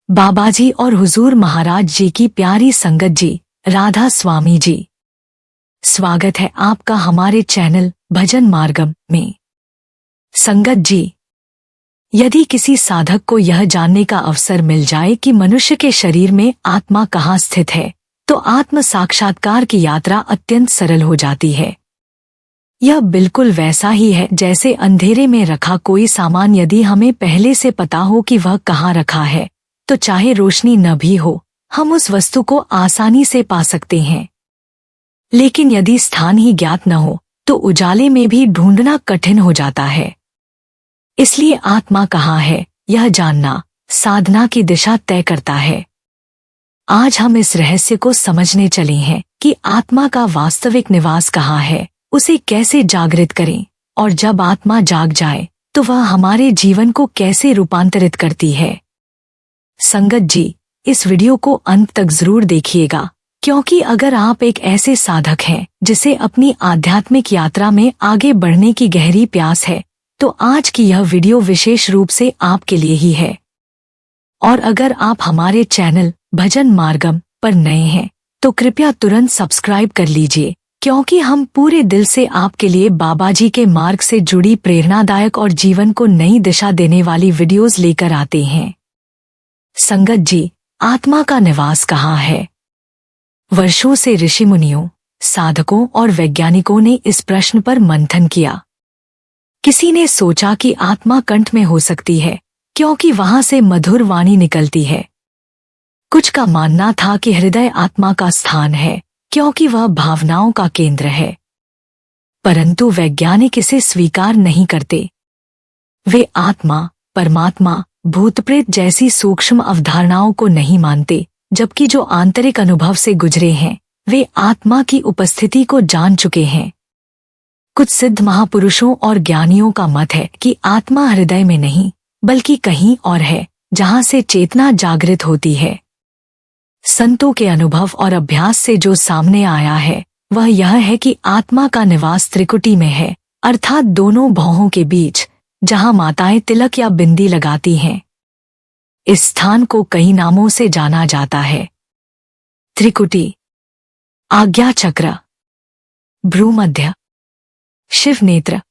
बाबाजी और हुजूर महाराज जी की प्यारी संगत जी, राधा स्वामी जी, स्वागत है आपका हमारे चैनल भजन मार्गम में। संगत जी, यदि किसी साधक को यह जानने का अवसर मिल जाए कि मनुष्य के शरीर में आत्मा कहाँ स्थित है, तो आत्म साक्षात्कार की यात्रा अत्यंत सरल हो जाती है। यह बिल्कुल वैसा ही है जैसे अंधेरे में रखा कोई सामान यदि हमें पहले से पता हो कि वह कहाँ रखा है, तो चाहे रोशनी न भी हो, हम उस वस्तु को आसानी से पा सकते हैं। लेकिन यदि स्थान ही ज्ञात न हो, तो उजाले में भी ढूंढना कठिन हो जाता है। इसलिए आत्मा कहाँ है, यह जानना साधना की दिशा तय करता है। आज हम इस रहस्य को समझने चले हैं कि आत्मा का वास्तविक निवास कहाँ है, उसे कैसे जागृत करें, और जब आत्मा जाग जाए तो वह हमारे जीवन को कैसे रूपांतरित करती है। संगत जी, इस वीडियो को अंत तक जरूर देखिएगा, क्योंकि अगर आप एक ऐसे साधक हैं जिसे अपनी आध्यात्मिक यात्रा में आगे बढ़ने की गहरी प्यास है, तो आज की यह वीडियो विशेष रूप से आपके लिए ही है। और अगर आप हमारे चैनल भजन मार्गम पर नए हैं, तो कृपया तुरंत सब्सक्राइब कर लीजिए, क्योंकि हम पूरे दिल से आपके लिए बाबाजी के मार्ग से जुड़ी प्रेरणादायक और जीवन को नई दिशा देने वाली वीडियोस लेकर आते हैं। संगत जी, आत्मा का निवास कहाँ है? वर्षों से ऋषि मुनियों, साधकों और वैज्ञानिकों ने इस प्रश्न पर मंथन किया। किसी ने सोचा कि आत्मा कंठ में हो सकती है, क्योंकि वहां से मधुर वाणी निकलती है। कुछ का मानना था कि हृदय आत्मा का स्थान है, क्योंकि वह भावनाओं का केंद्र है। परंतु वैज्ञानिक इसे स्वीकार नहीं करते। वे आत्मा, परमात्मा, भूत प्रेत जैसी सूक्ष्म अवधारणाओं को नहीं मानते, जबकि जो आंतरिक अनुभव से गुजरे हैं, वे आत्मा की उपस्थिति को जान चुके हैं। कुछ सिद्ध महापुरुषों और ज्ञानियों का मत है कि आत्मा हृदय में नहीं, बल्कि कहीं और है, जहां से चेतना जागृत होती है। संतों के अनुभव और अभ्यास से जो सामने आया है, वह यह है कि आत्मा का निवास त्रिकुटी में है, अर्थात दोनों भौहों के बीच, जहां माताएं तिलक या बिंदी लगाती हैं। इस स्थान को कई नामों से जाना जाता है। त्रिकुटी, आज्ञा चक्र, भ्रूमध्य, शिव नेत्र,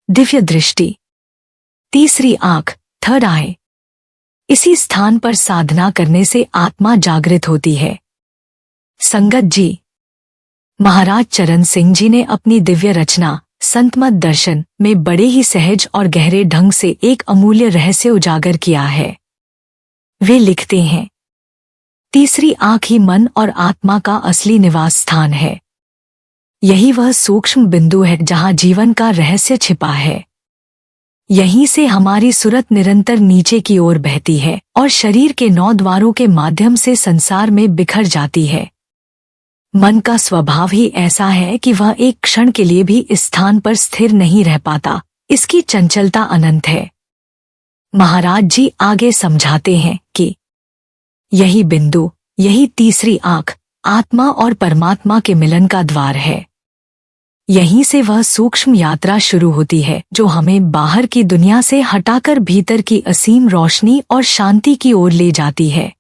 दिव्य दृष्टि, तीसरी आंख, थर्ड आई। इसी स्थान पर साधना करने से आत्मा जागृत होती है। संगत जी, महाराज चरण सिंह जी ने अपनी दिव्य रचना संतमत दर्शन में बड़े ही सहज और गहरे ढंग से एक अमूल्य रहस्य उजागर किया है। वे लिखते हैं, तीसरी आंख ही मन और आत्मा का असली निवास स्थान है। यही वह सूक्ष्म बिंदु है जहां जीवन का रहस्य छिपा है। यहीं से हमारी सुरत निरंतर नीचे की ओर बहती है और शरीर के 9 द्वारों के माध्यम से संसार में बिखर जाती है। मन का स्वभाव ही ऐसा है कि वह एक क्षण के लिए भी इस स्थान पर स्थिर नहीं रह पाता, इसकी चंचलता अनंत है। महाराज जी आगे समझाते हैं कि यही बिंदु, यही तीसरी आंख, आत्मा और परमात्मा के मिलन का द्वार है। यहीं से वह सूक्ष्म यात्रा शुरू होती है जो हमें बाहर की दुनिया से हटाकर भीतर की असीम रोशनी और शांति की ओर ले जाती है।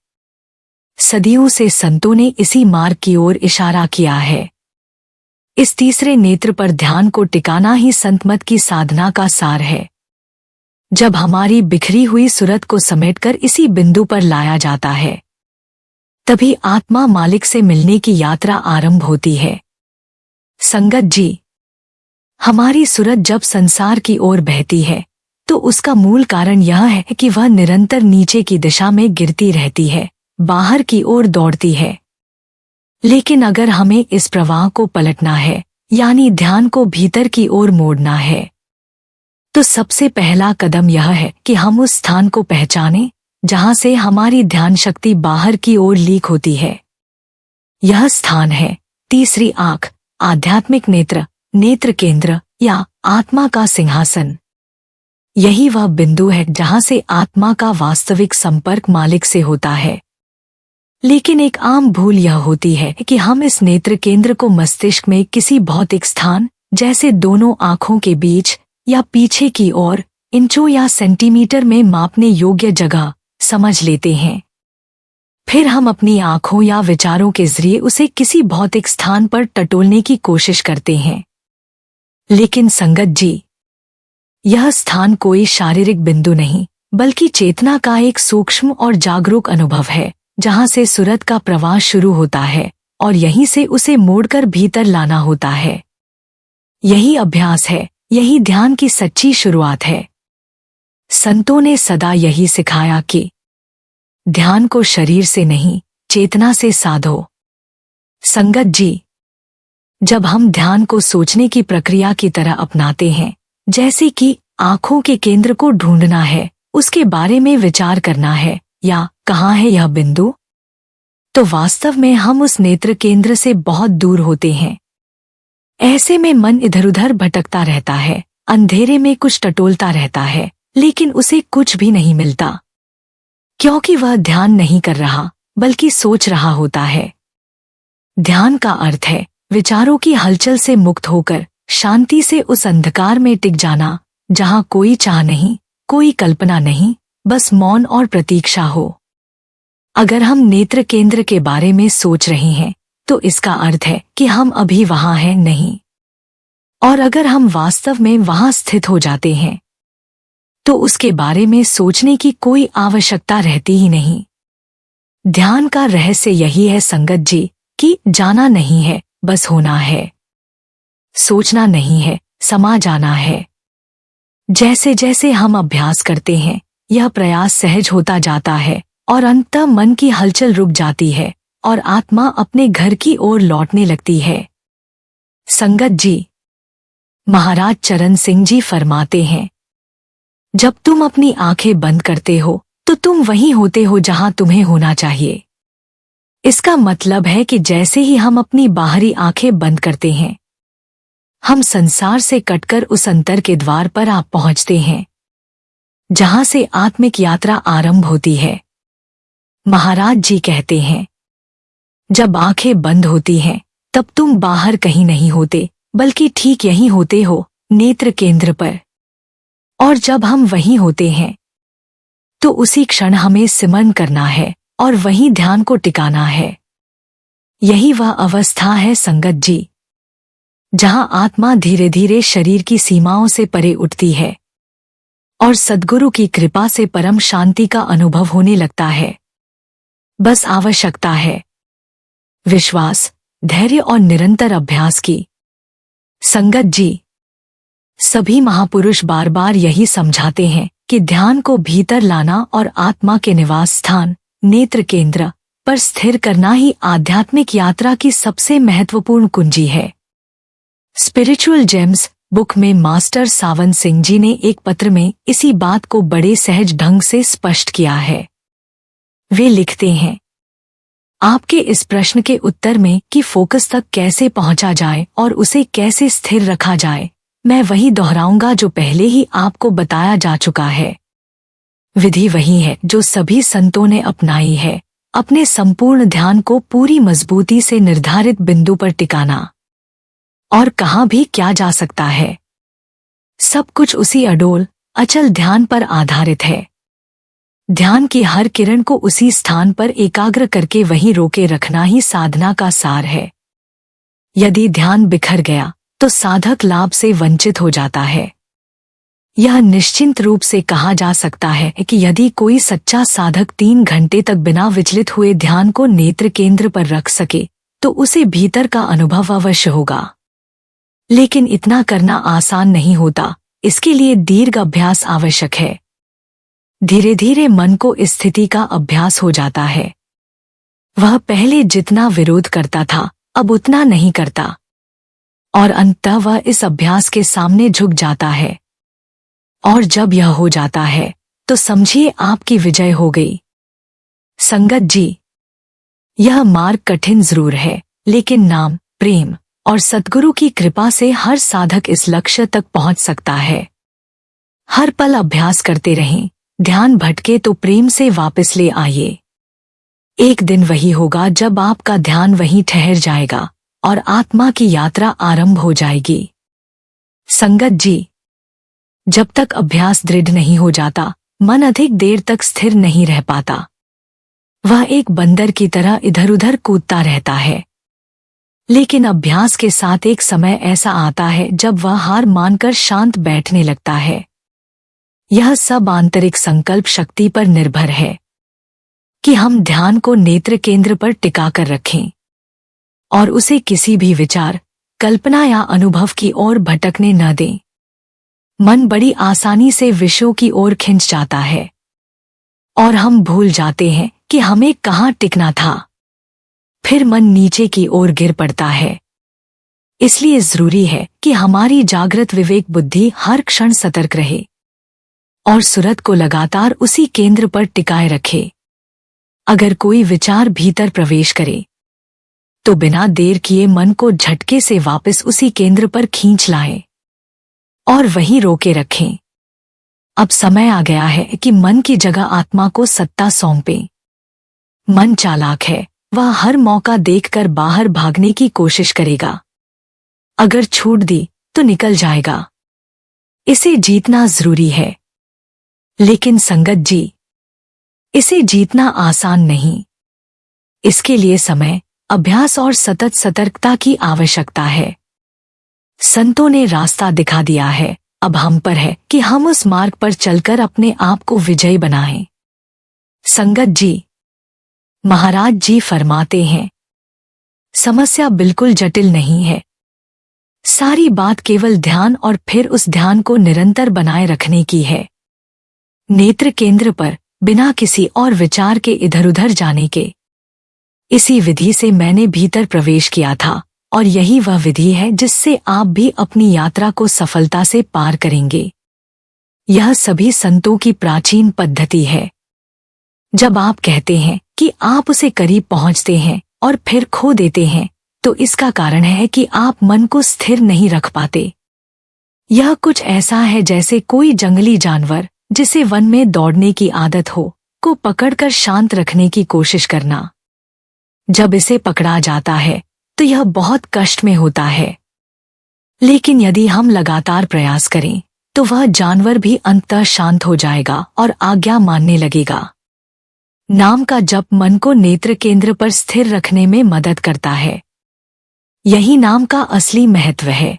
सदियों से संतों ने इसी मार्ग की ओर इशारा किया है। इस तीसरे नेत्र पर ध्यान को टिकाना ही संतमत की साधना का सार है। जब हमारी बिखरी हुई सुरत को समेटकर इसी बिंदु पर लाया जाता है, तभी आत्मा मालिक से मिलने की यात्रा आरंभ होती है। संगत जी, हमारी सुरत जब संसार की ओर बहती है, तो उसका मूल कारण यह है कि वह निरंतर नीचे की दिशा में गिरती रहती है, बाहर की ओर दौड़ती है। लेकिन अगर हमें इस प्रवाह को पलटना है, यानी ध्यान को भीतर की ओर मोड़ना है, तो सबसे पहला कदम यह है कि हम उस स्थान को पहचानें जहां से हमारी ध्यान शक्ति बाहर की ओर लीक होती है। यह स्थान है तीसरी आंख, आध्यात्मिक नेत्र, नेत्र केंद्र या आत्मा का सिंहासन। यही वह बिंदु है जहां से आत्मा का वास्तविक संपर्क मालिक से होता है। लेकिन एक आम भूल यह होती है कि हम इस नेत्र केंद्र को मस्तिष्क में किसी भौतिक स्थान, जैसे दोनों आंखों के बीच या पीछे की ओर, इंचों या सेंटीमीटर में मापने योग्य जगह समझ लेते हैं। फिर हम अपनी आंखों या विचारों के जरिए उसे किसी भौतिक स्थान पर टटोलने की कोशिश करते हैं। लेकिन संगत जी, यह स्थान कोई शारीरिक बिंदु नहीं, बल्कि चेतना का एक सूक्ष्म और जागरूक अनुभव है, जहां से सूरत का प्रवाह शुरू होता है और यहीं से उसे मोड़कर भीतर लाना होता है। यही अभ्यास है, यही ध्यान की सच्ची शुरुआत है। संतों ने सदा यही सिखाया कि ध्यान को शरीर से नहीं, चेतना से साधो। संगत जी, जब हम ध्यान को सोचने की प्रक्रिया की तरह अपनाते हैं, जैसे कि आंखों के केंद्र को ढूंढना है, उसके बारे में विचार करना है, या कहाँ है यह बिंदु, तो वास्तव में हम उस नेत्र केंद्र से बहुत दूर होते हैं। ऐसे में मन इधर उधर भटकता रहता है, अंधेरे में कुछ टटोलता रहता है, लेकिन उसे कुछ भी नहीं मिलता, क्योंकि वह ध्यान नहीं कर रहा, बल्कि सोच रहा होता है। ध्यान का अर्थ है विचारों की हलचल से मुक्त होकर शांति से उस अंधकार में टिक जाना, जहां कोई चाह नहीं, कोई कल्पना नहीं, बस मौन और प्रतीक्षा हो। अगर हम नेत्र केंद्र के बारे में सोच रहे हैं, तो इसका अर्थ है कि हम अभी वहां हैं नहीं। और अगर हम वास्तव में वहां स्थित हो जाते हैं, तो उसके बारे में सोचने की कोई आवश्यकता रहती ही नहीं। ध्यान का रहस्य यही है संगत जी, कि जाना नहीं है, बस होना है। सोचना नहीं है, समा जाना है। जैसे जैसे हम अभ्यास करते हैं, यह प्रयास सहज होता जाता है और अंततः मन की हलचल रुक जाती है और आत्मा अपने घर की ओर लौटने लगती है। संगत जी, महाराज चरण सिंह जी फरमाते हैं, जब तुम अपनी आंखें बंद करते हो, तो तुम वहीं होते हो जहां तुम्हें होना चाहिए। इसका मतलब है कि जैसे ही हम अपनी बाहरी आंखें बंद करते हैं, हम संसार से कटकर उस अंतर के द्वार पर आप पहुंचते हैं, जहां से आत्मिक यात्रा आरंभ होती है। महाराज जी कहते हैं, जब आंखें बंद होती हैं, तब तुम बाहर कहीं नहीं होते, बल्कि ठीक यहीं होते हो, नेत्र केंद्र पर। और जब हम वहीं होते हैं, तो उसी क्षण हमें सिमरन करना है और वहीं ध्यान को टिकाना है। यही वह अवस्था है संगत जी, जहां आत्मा धीरे धीरे शरीर की सीमाओं से परे उठती है और सद्गुरु की कृपा से परम शांति का अनुभव होने लगता है। बस आवश्यकता है विश्वास, धैर्य और निरंतर अभ्यास की। संगत जी, सभी महापुरुष बार बार यही समझाते हैं कि ध्यान को भीतर लाना और आत्मा के निवास स्थान, नेत्र केंद्र पर स्थिर करना ही आध्यात्मिक यात्रा की सबसे महत्वपूर्ण कुंजी है। स्पिरिचुअल जेम्स बुक में मास्टर सावन सिंह जी ने एक पत्र में इसी बात को बड़े सहज ढंग से स्पष्ट किया है। वे लिखते हैं, आपके इस प्रश्न के उत्तर में कि फोकस तक कैसे पहुंचा जाए और उसे कैसे स्थिर रखा जाए, मैं वही दोहराऊंगा जो पहले ही आपको बताया जा चुका है। विधि वही है जो सभी संतों ने अपनाई है, अपने संपूर्ण ध्यान को पूरी मजबूती से निर्धारित बिंदु पर टिकाना। और कहाँ भी क्या जा सकता है, सब कुछ उसी अडोल, अचल ध्यान पर आधारित है। ध्यान की हर किरण को उसी स्थान पर एकाग्र करके वहीं रोके रखना ही साधना का सार है। यदि ध्यान बिखर गया, तो साधक लाभ से वंचित हो जाता है। यह निश्चिंत रूप से कहा जा सकता है कि यदि कोई सच्चा साधक 3 घंटे तक बिना विचलित हुए ध्यान को नेत्र केंद्र पर रख सके, तो उसे भीतर का अनुभव अवश्य होगा। लेकिन इतना करना आसान नहीं होता, इसके लिए दीर्घ अभ्यास आवश्यक है। धीरे धीरे मन को इस स्थिति का अभ्यास हो जाता है। वह पहले जितना विरोध करता था, अब उतना नहीं करता, और अंततः वह इस अभ्यास के सामने झुक जाता है। और जब यह हो जाता है, तो समझिए आपकी विजय हो गई। संगत जी, यह मार्ग कठिन जरूर है, लेकिन नाम, प्रेम और सद्गुरु की कृपा से हर साधक इस लक्ष्य तक पहुंच सकता है। हर पल अभ्यास करते रहें, ध्यान भटके तो प्रेम से वापस ले आइए। एक दिन वही होगा जब आपका ध्यान वहीं ठहर जाएगा और आत्मा की यात्रा आरंभ हो जाएगी। संगत जी, जब तक अभ्यास दृढ़ नहीं हो जाता, मन अधिक देर तक स्थिर नहीं रह पाता। वह एक बंदर की तरह इधर उधर कूदता रहता है। लेकिन अभ्यास के साथ एक समय ऐसा आता है जब वह हार मानकर शांत बैठने लगता है। यह सब आंतरिक संकल्प शक्ति पर निर्भर है कि हम ध्यान को नेत्र केंद्र पर टिकाकर रखें और उसे किसी भी विचार, कल्पना या अनुभव की ओर भटकने न दें। मन बड़ी आसानी से विषयों की ओर खिंच जाता है और हम भूल जाते हैं कि हमें कहाँ टिकना था। फिर मन नीचे की ओर गिर पड़ता है। इसलिए जरूरी है कि हमारी जागृत विवेक बुद्धि हर क्षण सतर्क रहे और सुरत को लगातार उसी केंद्र पर टिकाए रखे। अगर कोई विचार भीतर प्रवेश करे तो बिना देर किए मन को झटके से वापस उसी केंद्र पर खींच लाएं और वहीं रोके रखें। अब समय आ गया है कि मन की जगह आत्मा को सत्ता सौंपें। मन चालाक है, वह हर मौका देखकर बाहर भागने की कोशिश करेगा। अगर छूट दी तो निकल जाएगा। इसे जीतना जरूरी है। लेकिन संगत जी, इसे जीतना आसान नहीं। इसके लिए समय, अभ्यास और सतत सतर्कता की आवश्यकता है। संतों ने रास्ता दिखा दिया है, अब हम पर है कि हम उस मार्ग पर चलकर अपने आप को विजयी बनाएं। संगत जी, महाराज जी फरमाते हैं, समस्या बिल्कुल जटिल नहीं है। सारी बात केवल ध्यान और फिर उस ध्यान को निरंतर बनाए रखने की है। नेत्र केंद्र पर बिना किसी और विचार के इधर उधर जाने के। इसी विधि से मैंने भीतर प्रवेश किया था और यही वह विधि है जिससे आप भी अपनी यात्रा को सफलता से पार करेंगे। यह सभी संतों की प्राचीन पद्धति है। जब आप कहते हैं कि आप उसे करीब पहुंचते हैं और फिर खो देते हैं, तो इसका कारण है कि आप मन को स्थिर नहीं रख पाते। यह कुछ ऐसा है जैसे कोई जंगली जानवर जिसे वन में दौड़ने की आदत हो, को पकड़कर शांत रखने की कोशिश करना। जब इसे पकड़ा जाता है तो यह बहुत कष्ट में होता है। लेकिन यदि हम लगातार प्रयास करें तो वह जानवर भी अंततः शांत हो जाएगा और आज्ञा मानने लगेगा। नाम का जप मन को नेत्र केंद्र पर स्थिर रखने में मदद करता है। यही नाम का असली महत्व है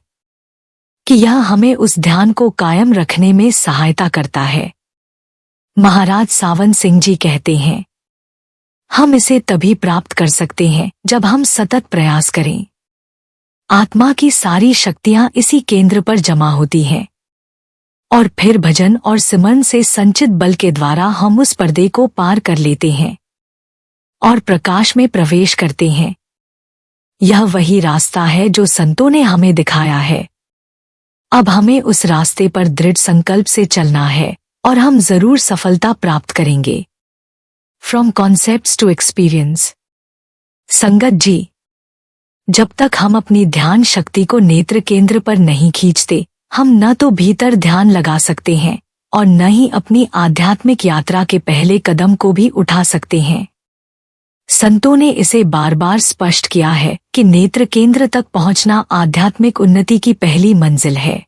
कि यह हमें उस ध्यान को कायम रखने में सहायता करता है। महाराज सावंत सिंह जी कहते हैं, हम इसे तभी प्राप्त कर सकते हैं जब हम सतत प्रयास करें। आत्मा की सारी शक्तियां इसी केंद्र पर जमा होती हैं और फिर भजन और सिमरन से संचित बल के द्वारा हम उस पर्दे को पार कर लेते हैं और प्रकाश में प्रवेश करते हैं। यह वही रास्ता है जो संतों ने हमें दिखाया है। अब हमें उस रास्ते पर दृढ़ संकल्प से चलना है और हम जरूर सफलता प्राप्त करेंगे। From concepts to experience. संगत जी, जब तक हम अपनी ध्यान शक्ति को नेत्र केंद्र पर नहीं खींचते, हम न तो भीतर ध्यान लगा सकते हैं और न ही अपनी आध्यात्मिक यात्रा के पहले कदम को भी उठा सकते हैं। संतों ने इसे बार बार स्पष्ट किया है कि नेत्र केंद्र तक पहुंचना आध्यात्मिक उन्नति की पहली मंजिल है।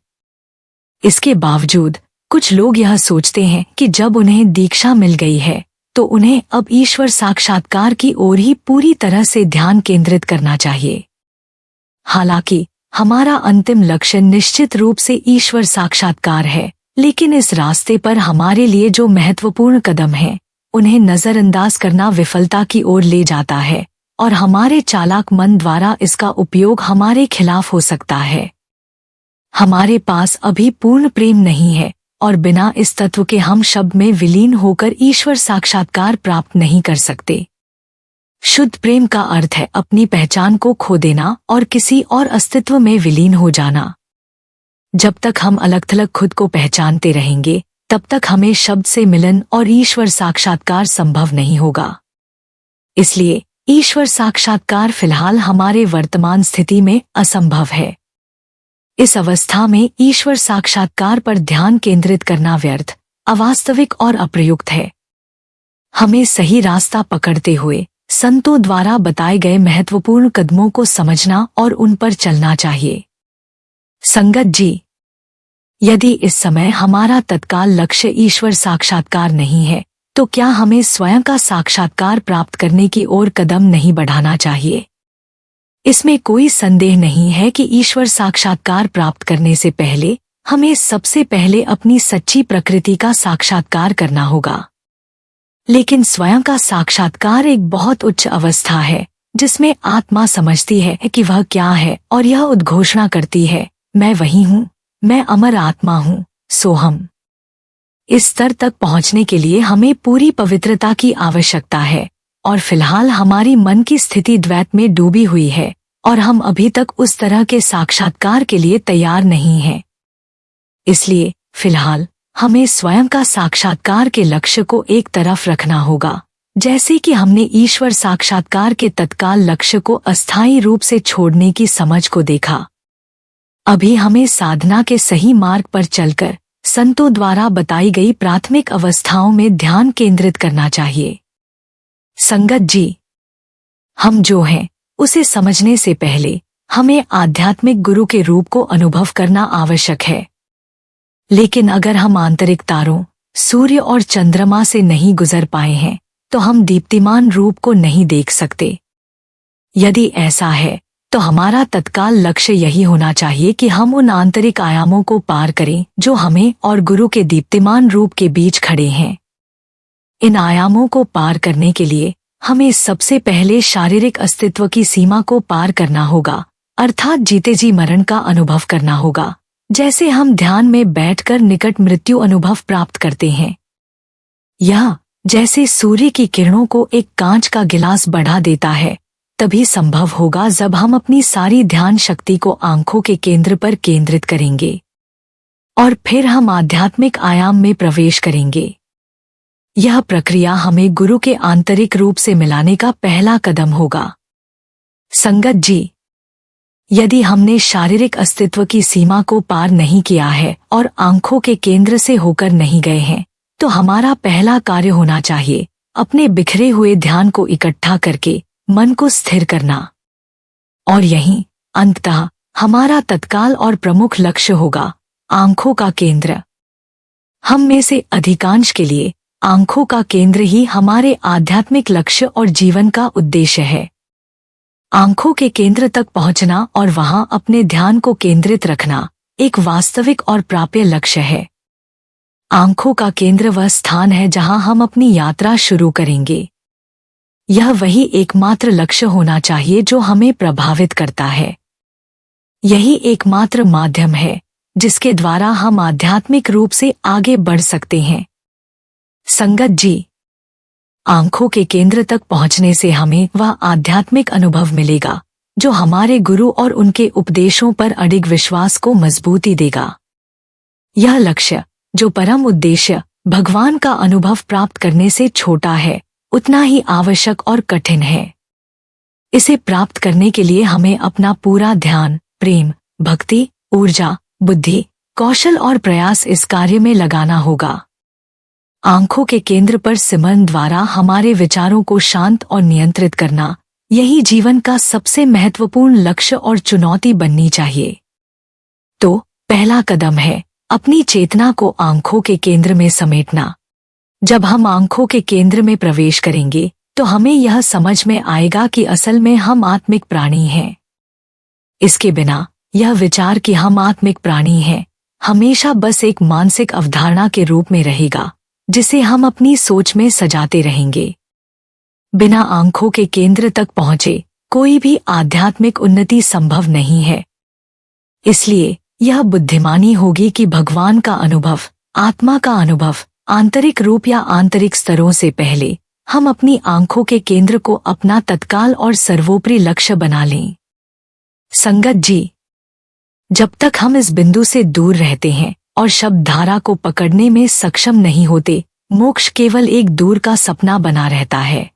इसके बावजूद कुछ लोग यह सोचते हैं कि जब उन्हें दीक्षा मिल गई है तो उन्हें अब ईश्वर साक्षात्कार की ओर ही पूरी तरह से ध्यान केंद्रित करना चाहिए। हालांकि हमारा अंतिम लक्ष्य निश्चित रूप से ईश्वर साक्षात्कार है, लेकिन इस रास्ते पर हमारे लिए जो महत्वपूर्ण कदम हैं, उन्हें नजरअंदाज करना विफलता की ओर ले जाता है और हमारे चालाक मन द्वारा इसका उपयोग हमारे खिलाफ हो सकता है। हमारे पास अभी पूर्ण प्रेम नहीं है और बिना इस तत्व के हम शब्द में विलीन होकर ईश्वर साक्षात्कार प्राप्त नहीं कर सकते। शुद्ध प्रेम का अर्थ है अपनी पहचान को खो देना और किसी और अस्तित्व में विलीन हो जाना। जब तक हम अलग थलग खुद को पहचानते रहेंगे, तब तक हमें शब्द से मिलन और ईश्वर साक्षात्कार संभव नहीं होगा। इसलिए ईश्वर साक्षात्कार फिलहाल हमारे वर्तमान स्थिति में असंभव है। इस अवस्था में ईश्वर साक्षात्कार पर ध्यान केंद्रित करना व्यर्थ, अवास्तविक और अप्रयुक्त है। हमें सही रास्ता पकड़ते हुए संतों द्वारा बताए गए महत्वपूर्ण कदमों को समझना और उन पर चलना चाहिए। संगत जी, यदि इस समय हमारा तत्काल लक्ष्य ईश्वर साक्षात्कार नहीं है, तो क्या हमें स्वयं का साक्षात्कार प्राप्त करने की ओर कदम नहीं बढ़ाना चाहिए? इसमें कोई संदेह नहीं है कि ईश्वर साक्षात्कार प्राप्त करने से पहले हमें सबसे पहले अपनी सच्ची प्रकृति का साक्षात्कार करना होगा। लेकिन स्वयं का साक्षात्कार एक बहुत उच्च अवस्था है, जिसमें आत्मा समझती है कि वह क्या है और यह उद्घोषणा करती है, मैं वही हूँ, मैं अमर आत्मा हूँ, सोहम। इस स्तर तक पहुँचने के लिए हमें पूरी पवित्रता की आवश्यकता है, और फिलहाल हमारी मन की स्थिति द्वैत में डूबी हुई है और हम अभी तक उस तरह के साक्षात्कार के लिए तैयार नहीं हैं। इसलिए फिलहाल हमें स्वयं का साक्षात्कार के लक्ष्य को एक तरफ रखना होगा, जैसे कि हमने ईश्वर साक्षात्कार के तत्काल लक्ष्य को अस्थायी रूप से छोड़ने की समझ को देखा। अभी हमें साधना के सही मार्ग पर चलकर संतों द्वारा बताई गई प्राथमिक अवस्थाओं में ध्यान केंद्रित करना चाहिए। संगत जी, हम जो हैं उसे समझने से पहले हमें आध्यात्मिक गुरु के रूप को अनुभव करना आवश्यक है। लेकिन अगर हम आंतरिक तारों, सूर्य और चंद्रमा से नहीं गुजर पाए हैं, तो हम दीप्तिमान रूप को नहीं देख सकते। यदि ऐसा है, तो हमारा तत्काल लक्ष्य यही होना चाहिए कि हम उन आंतरिक आयामों को पार करें जो हमें और गुरु के दीप्तिमान रूप के बीच खड़े हैं। इन आयामों को पार करने के लिए हमें सबसे पहले शारीरिक अस्तित्व की सीमा को पार करना होगा, अर्थात जीते जी मरण का अनुभव करना होगा, जैसे हम ध्यान में बैठकर निकट मृत्यु अनुभव प्राप्त करते हैं। यह जैसे सूर्य की किरणों को एक कांच का गिलास बढ़ा देता है, तभी संभव होगा जब हम अपनी सारी ध्यान शक्ति को आंखों के केंद्र पर केंद्रित करेंगे और फिर हम आध्यात्मिक आयाम में प्रवेश करेंगे। यह प्रक्रिया हमें गुरु के आंतरिक रूप से मिलाने का पहला कदम होगा। संगत जी, यदि हमने शारीरिक अस्तित्व की सीमा को पार नहीं किया है और आंखों के केंद्र से होकर नहीं गए हैं, तो हमारा पहला कार्य होना चाहिए अपने बिखरे हुए ध्यान को इकट्ठा करके मन को स्थिर करना। और यहीं अंततः हमारा तत्काल और प्रमुख लक्ष्य होगा आंखों का केंद्र। हम में से अधिकांश के लिए आंखों का केंद्र ही हमारे आध्यात्मिक लक्ष्य और जीवन का उद्देश्य है। आंखों के केंद्र तक पहुंचना और वहां अपने ध्यान को केंद्रित रखना एक वास्तविक और प्राप्य लक्ष्य है। आंखों का केंद्र वह स्थान है जहां हम अपनी यात्रा शुरू करेंगे। यह वही एकमात्र लक्ष्य होना चाहिए जो हमें प्रभावित करता है। यही एकमात्र माध्यम है जिसके द्वारा हम आध्यात्मिक रूप से आगे बढ़ सकते हैं। संगत जी, आंखों के केंद्र तक पहुंचने से हमें वह आध्यात्मिक अनुभव मिलेगा जो हमारे गुरु और उनके उपदेशों पर अडिग विश्वास को मजबूती देगा। यह लक्ष्य, जो परम उद्देश्य भगवान का अनुभव प्राप्त करने से छोटा है, उतना ही आवश्यक और कठिन है। इसे प्राप्त करने के लिए हमें अपना पूरा ध्यान, प्रेम, भक्ति, ऊर्जा, बुद्धि, कौशल और प्रयास इस कार्य में लगाना होगा। आंखों के केंद्र पर सिमरन द्वारा हमारे विचारों को शांत और नियंत्रित करना, यही जीवन का सबसे महत्वपूर्ण लक्ष्य और चुनौती बननी चाहिए। तो पहला कदम है अपनी चेतना को आंखों के केंद्र में समेटना। जब हम आंखों के केंद्र में प्रवेश करेंगे, तो हमें यह समझ में आएगा कि असल में हम आत्मिक प्राणी हैं। इसके बिना यह विचार कि हम आत्मिक प्राणी हैं हमेशा बस एक मानसिक अवधारणा के रूप में रहेगा, जिसे हम अपनी सोच में सजाते रहेंगे। बिना आंखों के केंद्र तक पहुंचे कोई भी आध्यात्मिक उन्नति संभव नहीं है। इसलिए यह बुद्धिमानी होगी कि भगवान का अनुभव, आत्मा का अनुभव, आंतरिक रूप या आंतरिक स्तरों से पहले हम अपनी आंखों के केंद्र को अपना तत्काल और सर्वोपरि लक्ष्य बना लें। संगत जी, जब तक हम इस बिंदु से दूर रहते हैं और शब्द धारा को पकड़ने में सक्षम नहीं होते, मोक्ष केवल एक दूर का सपना बना रहता है।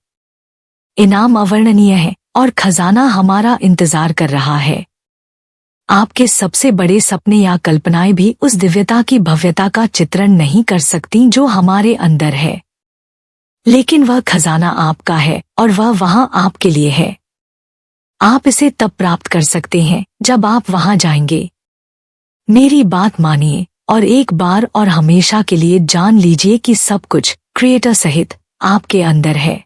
इनाम अवर्णनीय है और खजाना हमारा इंतजार कर रहा है। आपके सबसे बड़े सपने या कल्पनाएं भी उस दिव्यता की भव्यता का चित्रण नहीं कर सकती जो हमारे अंदर है। लेकिन वह खजाना आपका है और वह वहां आपके लिए है। आप इसे तब प्राप्त कर सकते हैं जब आप वहां जाएंगे। मेरी बात मानिए और एक बार और हमेशा के लिए जान लीजिए कि सब कुछ क्रिएटर सहित आपके अंदर है,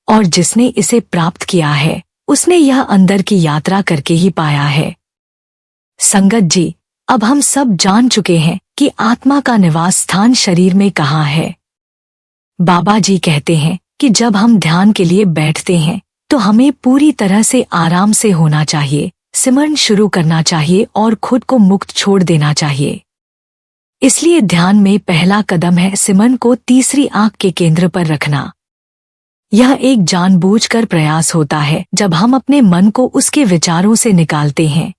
और जिसने इसे प्राप्त किया है उसने यह अंदर की यात्रा करके ही पाया है। संगत जी, अब हम सब जान चुके हैं कि आत्मा का निवास स्थान शरीर में कहाँ है। बाबा जी कहते हैं कि जब हम ध्यान के लिए बैठते हैं तो हमें पूरी तरह से आराम से होना चाहिए, सिमरन शुरू करना चाहिए और खुद को मुक्त छोड़ देना चाहिए। इसलिए ध्यान में पहला कदम है सिमरन को तीसरी आंख के केंद्र पर रखना। यह एक जानबूझकर प्रयास होता है जब हम अपने मन को उसके विचारों से निकालते हैं।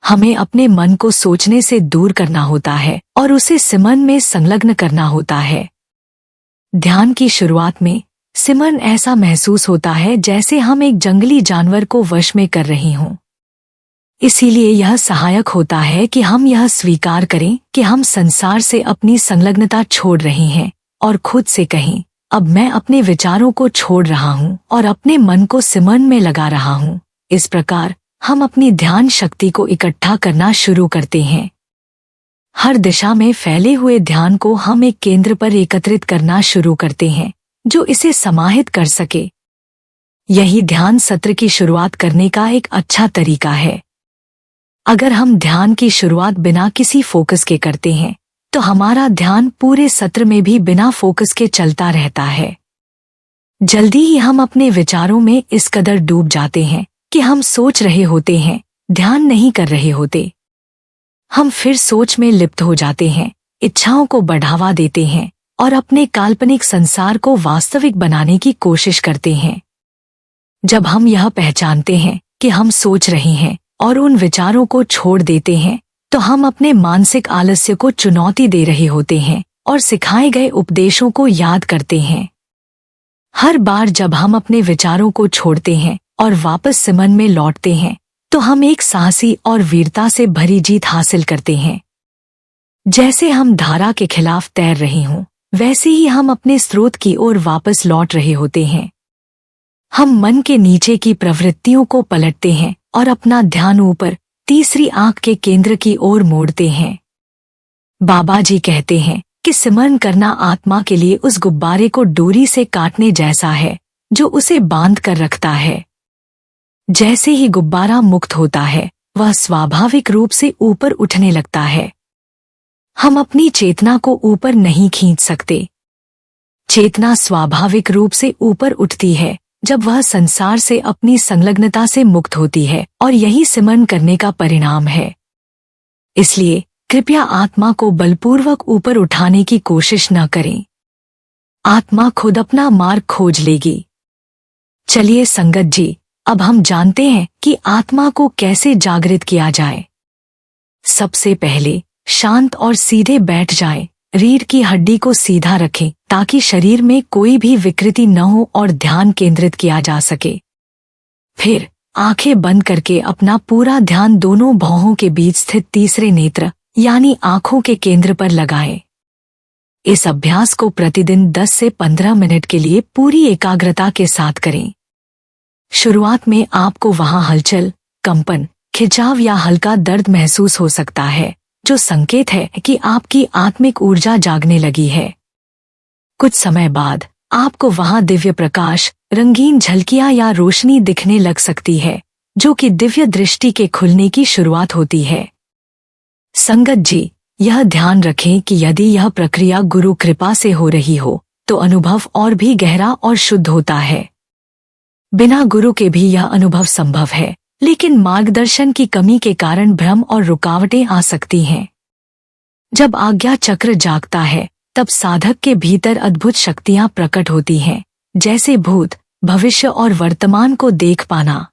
हमें अपने मन को सोचने से दूर करना होता है और उसे सिमरन में संलग्न करना होता है। ध्यान की शुरुआत में सिमरन ऐसा महसूस होता है जैसे हम एक जंगली जानवर को वश में कर रहे हों। इसीलिए यह सहायक होता है कि हम यह स्वीकार करें कि हम संसार से अपनी संलग्नता छोड़ रहे हैं और खुद से कहें, अब मैं अपने विचारों को छोड़ रहा हूँ और अपने मन को सिमरन में लगा रहा हूँ। इस प्रकार हम अपनी ध्यान शक्ति को इकट्ठा करना शुरू करते हैं। हर दिशा में फैले हुए ध्यान को हम एक केंद्र पर एकत्रित करना शुरू करते हैं जो इसे समाहित कर सके। यही ध्यान सत्र की शुरुआत करने का एक अच्छा तरीका है। अगर हम ध्यान की शुरुआत बिना किसी फोकस के करते हैं तो हमारा ध्यान पूरे सत्र में भी बिना फोकस के चलता रहता है। जल्दी ही हम अपने विचारों में इस कदर डूब जाते हैं कि हम सोच रहे होते हैं, ध्यान नहीं कर रहे होते। हम फिर सोच में लिप्त हो जाते हैं, इच्छाओं को बढ़ावा देते हैं और अपने काल्पनिक संसार को वास्तविक बनाने की कोशिश करते हैं। जब हम यह पहचानते हैं कि हम सोच रहे हैं और उन विचारों को छोड़ देते हैं तो हम अपने मानसिक आलस्य को चुनौती दे रहे होते हैं और सिखाए गए उपदेशों को याद करते हैं। हर बार जब हम अपने विचारों को छोड़ते हैं और वापस सिमरन में लौटते हैं तो हम एक साहसी और वीरता से भरी जीत हासिल करते हैं। जैसे हम धारा के खिलाफ तैर रहे हों, वैसे ही हम अपने स्रोत की ओर वापस लौट रहे होते हैं। हम मन के नीचे की प्रवृत्तियों को पलटते हैं और अपना ध्यान ऊपर तीसरी आंख के केंद्र की ओर मोड़ते हैं। बाबा जी कहते हैं कि सिमरन करना आत्मा के लिए उस गुब्बारे को डोरी से काटने जैसा है जो उसे बांध कर रखता है। जैसे ही गुब्बारा मुक्त होता है वह स्वाभाविक रूप से ऊपर उठने लगता है। हम अपनी चेतना को ऊपर नहीं खींच सकते। चेतना स्वाभाविक रूप से ऊपर उठती है जब वह संसार से अपनी संलग्नता से मुक्त होती है और यही सिमरन करने का परिणाम है। इसलिए कृपया आत्मा को बलपूर्वक ऊपर उठाने की कोशिश न करें। आत्मा खुद अपना मार्ग खोज लेगी। चलिए संगत जी, अब हम जानते हैं कि आत्मा को कैसे जागृत किया जाए। सबसे पहले शांत और सीधे बैठ जाएं। रीढ़ की हड्डी को सीधा रखें ताकि शरीर में कोई भी विकृति न हो और ध्यान केंद्रित किया जा सके। फिर आंखें बंद करके अपना पूरा ध्यान दोनों भौहों के बीच स्थित तीसरे नेत्र यानी आंखों के केंद्र पर लगाएं। इस अभ्यास को प्रतिदिन 10 से 15 मिनट के लिए पूरी एकाग्रता के साथ करें। शुरुआत में आपको वहां हलचल, कंपन, खिंचाव या हल्का दर्द महसूस हो सकता है, जो संकेत है कि आपकी आत्मिक ऊर्जा जागने लगी है। कुछ समय बाद आपको वहां दिव्य प्रकाश, रंगीन झलकियां या रोशनी दिखने लग सकती है, जो कि दिव्य दृष्टि के खुलने की शुरुआत होती है। संगत जी, यह ध्यान रखें कि यदि यह प्रक्रिया गुरु कृपा से हो रही हो तो अनुभव और भी गहरा और शुद्ध होता है। बिना गुरु के भी यह अनुभव संभव है, लेकिन मार्गदर्शन की कमी के कारण भ्रम और रुकावटें आ सकती हैं। जब आज्ञा चक्र जागता है तब साधक के भीतर अद्भुत शक्तियां प्रकट होती हैं, जैसे भूत, भविष्य और वर्तमान को देख पाना।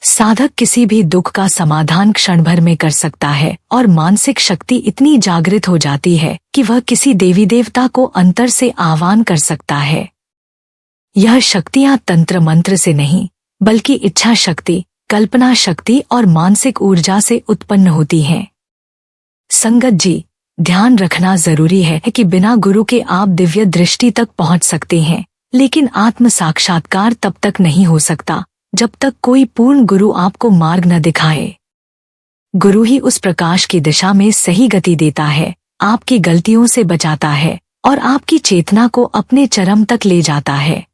साधक किसी भी दुख का समाधान क्षण भर में कर सकता है और मानसिक शक्ति इतनी जागृत हो जाती है कि वह किसी देवी देवता को अंतर से आह्वान कर सकता है। यह शक्तियां तंत्र मंत्र से नहीं, बल्कि इच्छा शक्ति, कल्पना शक्ति और मानसिक ऊर्जा से उत्पन्न होती हैं। संगत जी, ध्यान रखना जरूरी है कि बिना गुरु के आप दिव्य दृष्टि तक पहुंच सकते हैं, लेकिन आत्म साक्षात्कार तब तक नहीं हो सकता जब तक कोई पूर्ण गुरु आपको मार्ग न दिखाए। गुरु ही उस प्रकाश की दिशा में सही गति देता है, आपकी गलतियों से बचाता है और आपकी चेतना को अपने चरम तक ले जाता है।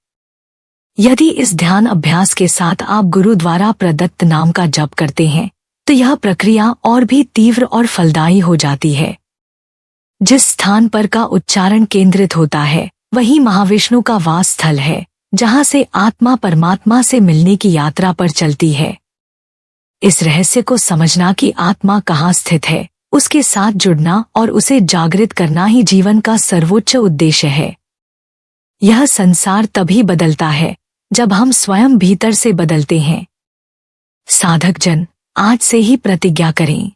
यदि इस ध्यान अभ्यास के साथ आप गुरु द्वारा प्रदत्त नाम का जप करते हैं तो यह प्रक्रिया और भी तीव्र और फलदायी हो जाती है। जिस स्थान पर का उच्चारण केंद्रित होता है वही महाविष्णु का वास स्थल है, जहां से आत्मा परमात्मा से मिलने की यात्रा पर चलती है। इस रहस्य को समझना कि आत्मा कहाँ स्थित है, उसके साथ जुड़ना और उसे जागृत करना ही जीवन का सर्वोच्च उद्देश्य है। यह संसार तभी बदलता है जब हम स्वयं भीतर से बदलते हैं। साधक जन आज से ही प्रतिज्ञा करें,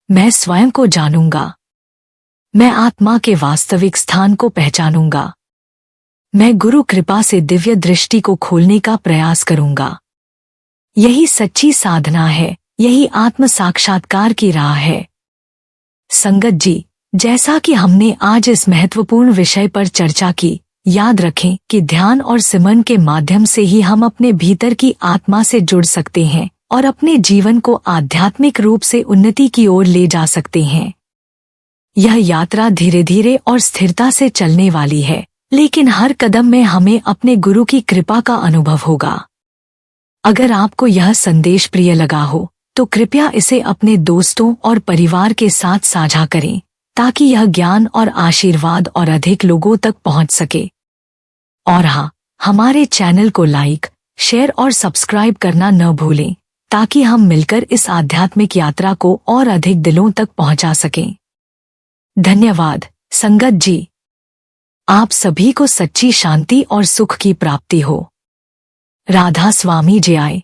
मैं स्वयं को जानूंगा, मैं आत्मा के वास्तविक स्थान को पहचानूंगा, मैं गुरु कृपा से दिव्य दृष्टि को खोलने का प्रयास करूंगा। यही सच्ची साधना है, यही आत्म साक्षात्कार की राह है। संगत जी, जैसा कि हमने आज इस महत्वपूर्ण विषय पर चर्चा की, याद रखें कि ध्यान और सिमरन के माध्यम से ही हम अपने भीतर की आत्मा से जुड़ सकते हैं और अपने जीवन को आध्यात्मिक रूप से उन्नति की ओर ले जा सकते हैं। यह यात्रा धीरे धीरे और स्थिरता से चलने वाली है, लेकिन हर कदम में हमें अपने गुरु की कृपा का अनुभव होगा। अगर आपको यह संदेश प्रिय लगा हो तो कृपया इसे अपने दोस्तों और परिवार के साथ साझा करें, ताकि यह ज्ञान और आशीर्वाद और अधिक लोगों तक पहुंच सके। और हाँ, हमारे चैनल को लाइक, शेयर और सब्सक्राइब करना न भूलें, ताकि हम मिलकर इस आध्यात्मिक यात्रा को और अधिक दिलों तक पहुंचा सकें। धन्यवाद संगत जी। आप सभी को सच्ची शांति और सुख की प्राप्ति हो। राधा स्वामी जय।